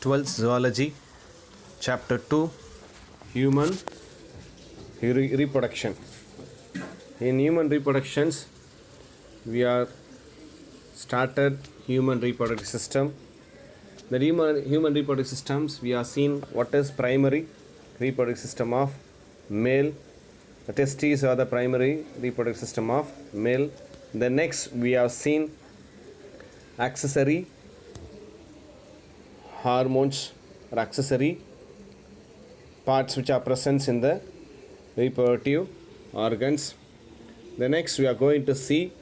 12th Zoology, Chapter 2, Human Reproduction. In human reproductions, we are started human reproductive system. The human reproductive systems, we are seen what is primary reproductive system of male. The testes are the primary reproductive system of male. The next we have seen accessory hormones or accessory parts which are present in the reproductive organs. The next we are going to see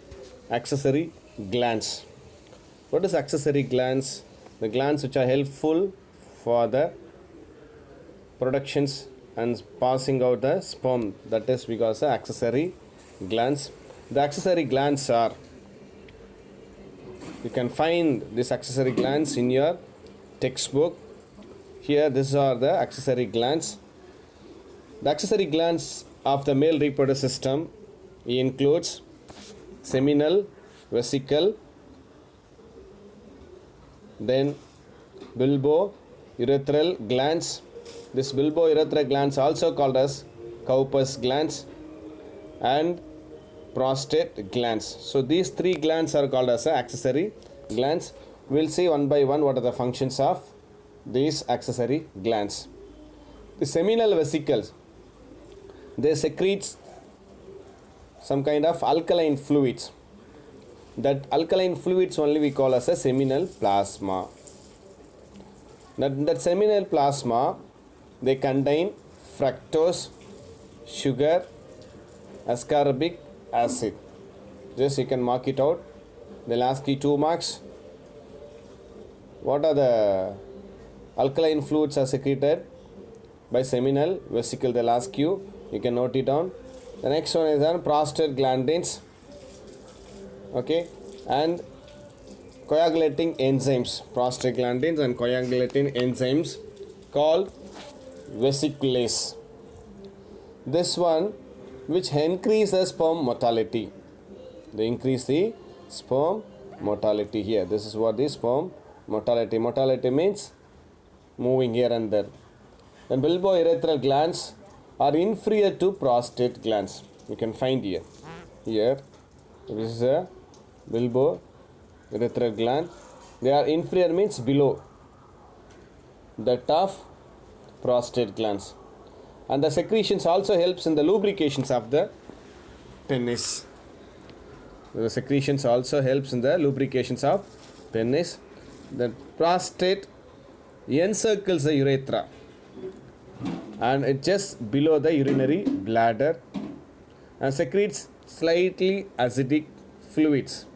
accessory glands. What is accessory glands? The glands which are helpful for the productions and passing out the sperm, that is because of accessory glands. The accessory glands are, you can find these accessory glands in your textbook. Here these are the accessory glands. The accessory glands of the male reproductive system includes seminal vesicle, then bulbourethral glands. This bulbourethral glands also called as Cowper's glands and prostate glands. So these three glands are called as accessory glands. We'll see one by one what are the functions of these accessory glands. The seminal vesicles, they secrete some kind of alkaline fluids. That alkaline fluids only we call as a seminal plasma. That seminal plasma, they contain fructose, sugar, ascorbic acid. Just you can mark it out. They'll ask you 2 marks. What are the alkaline fluids are secreted by seminal vesicle? They'll ask you. You can note it down. The next one is on prostaglandins. Okay, and coagulating enzymes, prostaglandins and coagulating enzymes called vesiculase. This one which increases sperm motility. They increase the sperm motility here. This is what the sperm motility. Motility means moving here and there. The bulbourethral glands are inferior to prostate glands. You can find here. Here, this is a bulbourethral gland. They are inferior means below that of prostate glands. And the secretions also helps in the lubrications of the penis. The secretions also helps in the lubrications of penis. The prostate encircles the urethra and it just below the urinary bladder and secretes slightly acidic fluids.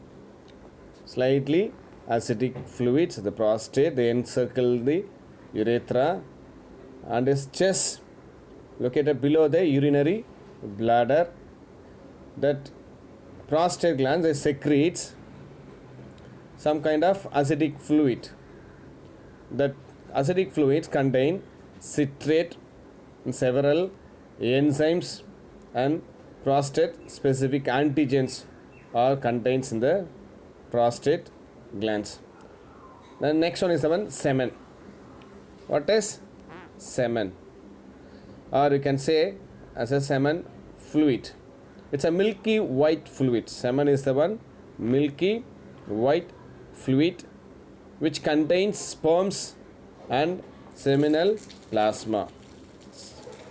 Slightly acidic fluids. The prostate, they encircle the urethra and is just located below the urinary bladder. That prostate gland, they secretes some kind of acidic fluid. That acidic fluids contain citrate and several enzymes and prostate specific antigens are contained in the prostate glands. The next one is the one semen. What is semen? Or you can say as a semen fluid. It's a milky white fluid. Semen is the one milky white fluid which contains sperms and seminal plasma.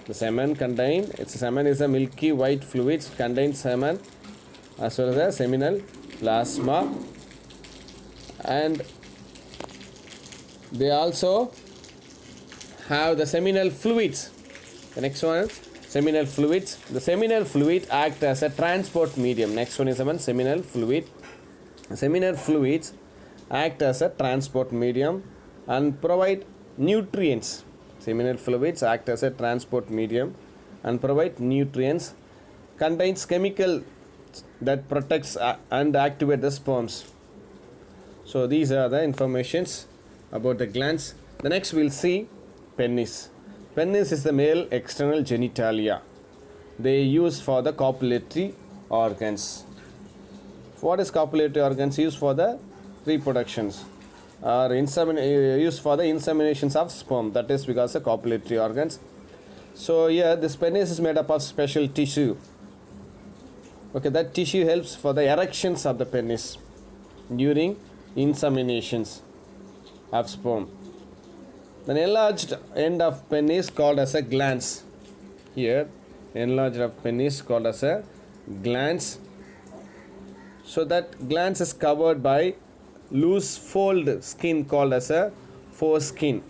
The semen semen is a milky white fluid which contains semen as well as the seminal plasma, and they also have the seminal fluids. The next one, seminal fluids. The seminal fluid act as a transport medium. Next one is the one seminal fluid. Seminal fluids act as a transport medium and provide nutrients. Seminal fluids act as a transport medium and provide nutrients. Contains chemical that protects and activate the sperms. So these are the informations about the glands. The next we'll see penis. Penis is the male external genitalia. They use for the copulatory organs. What is copulatory organs? Used for the reproductions. are used for the inseminations of sperm, that is because of copulatory organs. So here this penis is made up of special tissue. Okay, that tissue helps for the erections of the penis during inseminations of sperm. The enlarged end of penis called as a glans. Here, enlarged of penis called as a glans. So that glans is covered by loose fold skin called as a foreskin.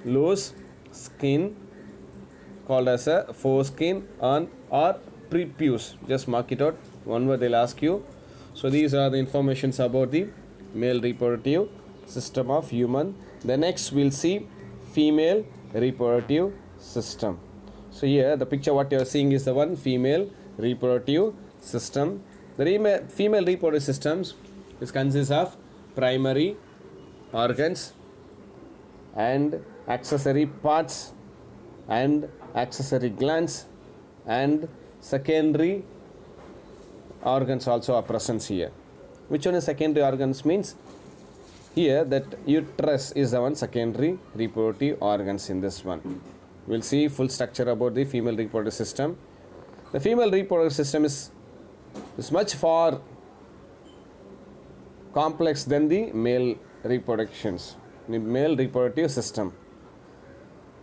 Loose skin called as a foreskin on or prepuce. Just mark it out. One word they'll ask you. So these are the informations about the male reproductive system of human. The next we'll see female reproductive system. So here the picture what you are seeing is the one female reproductive system. The female reproductive systems consists of primary organs and accessory parts and accessory glands, and secondary organs also are present here. Which one is secondary organs means? Here that uterus is the one secondary reproductive organs in this one. We'll see full structure about the female reproductive system. The female reproductive system is much far complex than the male reproductive system,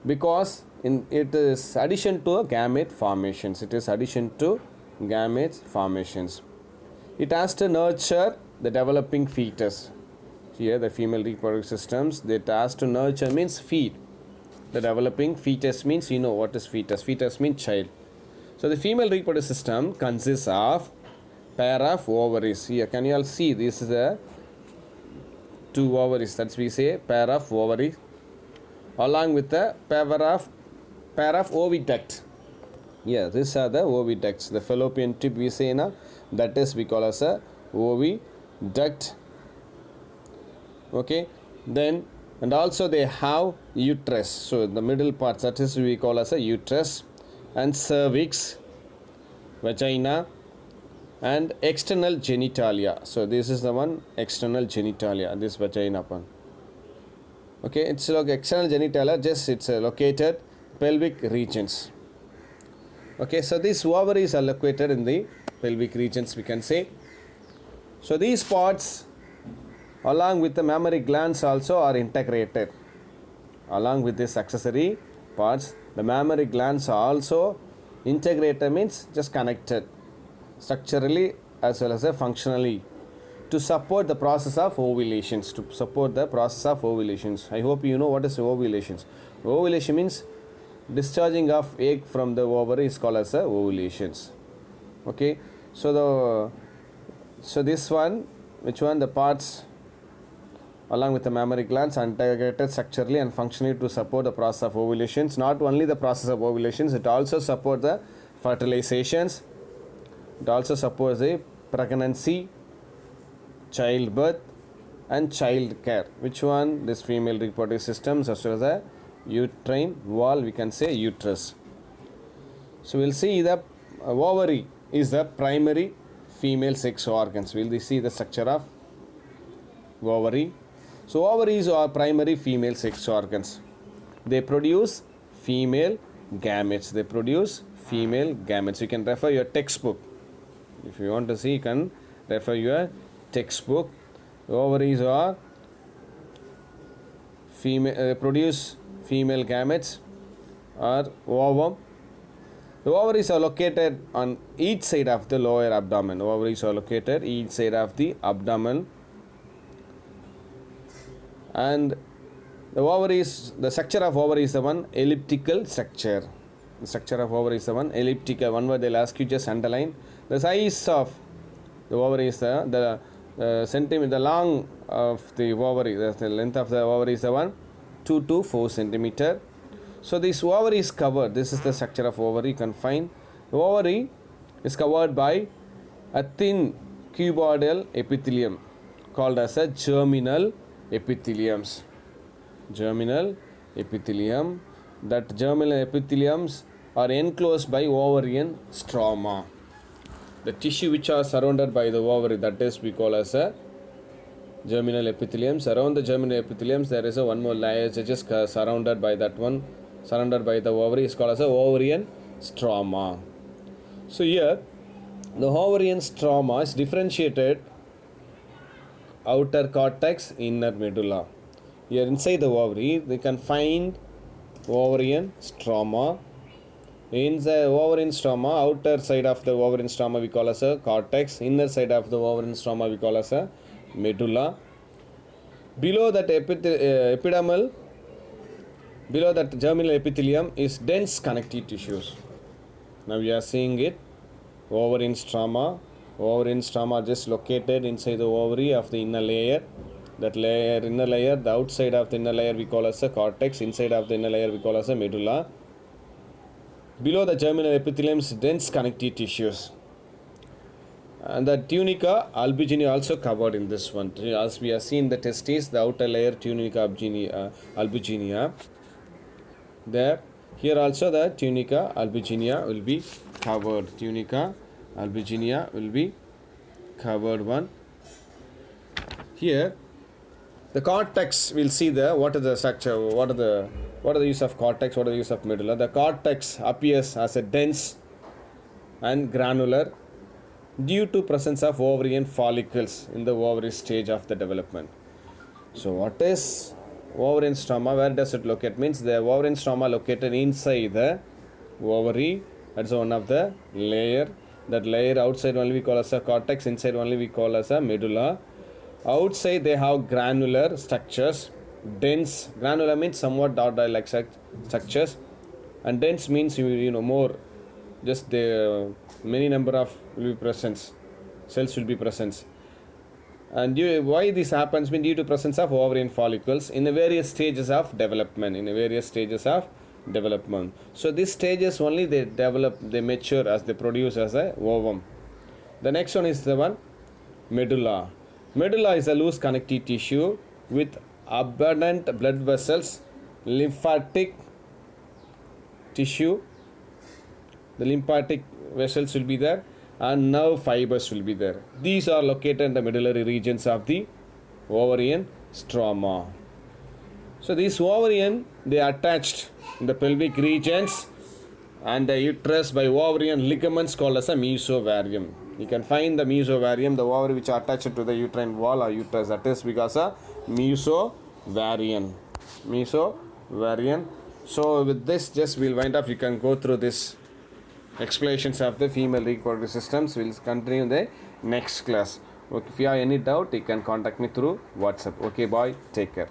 because it is addition to gamete formations. It has to nurture the developing fetus. Here the female reproductive systems, that has to nurture means feed. The developing fetus means, you know what is fetus. Fetus means child. So the female reproductive system consists of pair of ovaries. Here can you all see this is the two ovaries, that's we say pair of ovaries, along with the pair of oviduct. Yeah, these are the oviducts. The fallopian tube we say na, that is we call as a oviduct. Okay, then and also they have uterus. So the middle part, that is we call as a uterus, and cervix, vagina, and external genitalia. So this is the one external genitalia, this vagina one. Okay, it's like external genitalia, just it's located pelvic regions. Okay, so these ovaries are located in the pelvic regions, we can say. So these parts along with the mammary glands also are integrated. Along with these accessory parts, the mammary glands are also integrated, means just connected structurally as well as functionally to support the process of ovulations. I hope you know what is ovulations. Ovulation means discharging of egg from the ovary is called as ovulations. Okay, so this one, which one, the parts along with the mammary glands are integrated structurally and functionally to support the process of ovulations. Not only the process of ovulations, it also supports the fertilizations. It also supports the pregnancy, childbirth, and child care. Which one? This female reproductive systems as well as the uterine wall, we can say uterus. So we'll see the ovary is the primary female sex organs. We'll see the structure of ovary. So ovaries are primary female sex organs. They produce female gametes. You can refer your textbook. If you want to see, you can refer your textbook. Ovaries are produce female gametes or ovum. The ovaries are located on each side of the lower abdomen. And the ovaries, the structure of ovary is the one elliptical structure. One word they'll ask you, just underline. The size of the ovary is the centimeter, the long of the ovary, the length of the ovary is the one 2 to 4 centimeter. So this ovary is covered. This is the structure of ovary. You can find the ovary is covered by a thin cuboidal epithelium called as a germinal epitheliums. That germinal epitheliums are enclosed by ovarian stroma. The tissue which are surrounded by the ovary, that is we call as a germinal epitheliums. Around the germinal epitheliums, there is a one more layer which is surrounded by that one, surrounded by the ovary, is called as a ovarian stroma. So here, the ovarian stroma is differentiated outer cortex, inner medulla. Here inside the ovary, we can find ovarian stroma. In the ovarian stroma, outer side of the ovarian stroma we call as a cortex, inner side of the ovarian stroma we call as a medulla. Below that epidermal, below that germinal epithelium is dense connective tissues. Now we are seeing it, ovarian stroma. Ovarian stroma just located inside the ovary of the inner layer. That layer, inner layer, the outside of the inner layer we call as a cortex, inside of the inner layer we call as a medulla. Below the germinal epithelium is dense connective tissues. And the tunica albuginea also covered in this one. As we have seen the testes, the outer layer tunica albuginea. There, here also the tunica albuginea will be covered. Tunica albuginea will be covered one. Here, the cortex, we'll see what is the structure, what are the use of cortex, what are the use of medulla. The cortex appears as a dense and granular due to presence of ovarian follicles in the ovary stage of the development. So what is ovarian stroma? Where does it locate? Means the ovarian stroma located inside the ovary. That's one of the layer. That layer outside only we call as a cortex, inside only we call as a medulla. Outside they have granular structures. Dense, granular means somewhat dot-like structures, and dense means you know more. Just the many number of will be present, cells will be present. And why this happens? Means due to presence of ovarian follicles in the various stages of development. So these stages only they develop, they mature as they produce as a ovum. The next one is the one medulla. Medulla is a loose connective tissue with abundant blood vessels, lymphatic tissue. The lymphatic vessels will be there and nerve fibers will be there. These are located in the medullary regions of the ovarian stroma. So these ovarian, they are attached in the pelvic regions and the uterus by ovarian ligaments called as a mesovarium. You can find the mesovarium, the ovary which are attached to the uterine wall or uterus. That is because of mesovarian. So with this, just we'll wind up. You can go through this explanations of the female reproductive systems. We'll continue in the next class. Okay, if you have any doubt, you can contact me through WhatsApp. Okay, bye. Take care.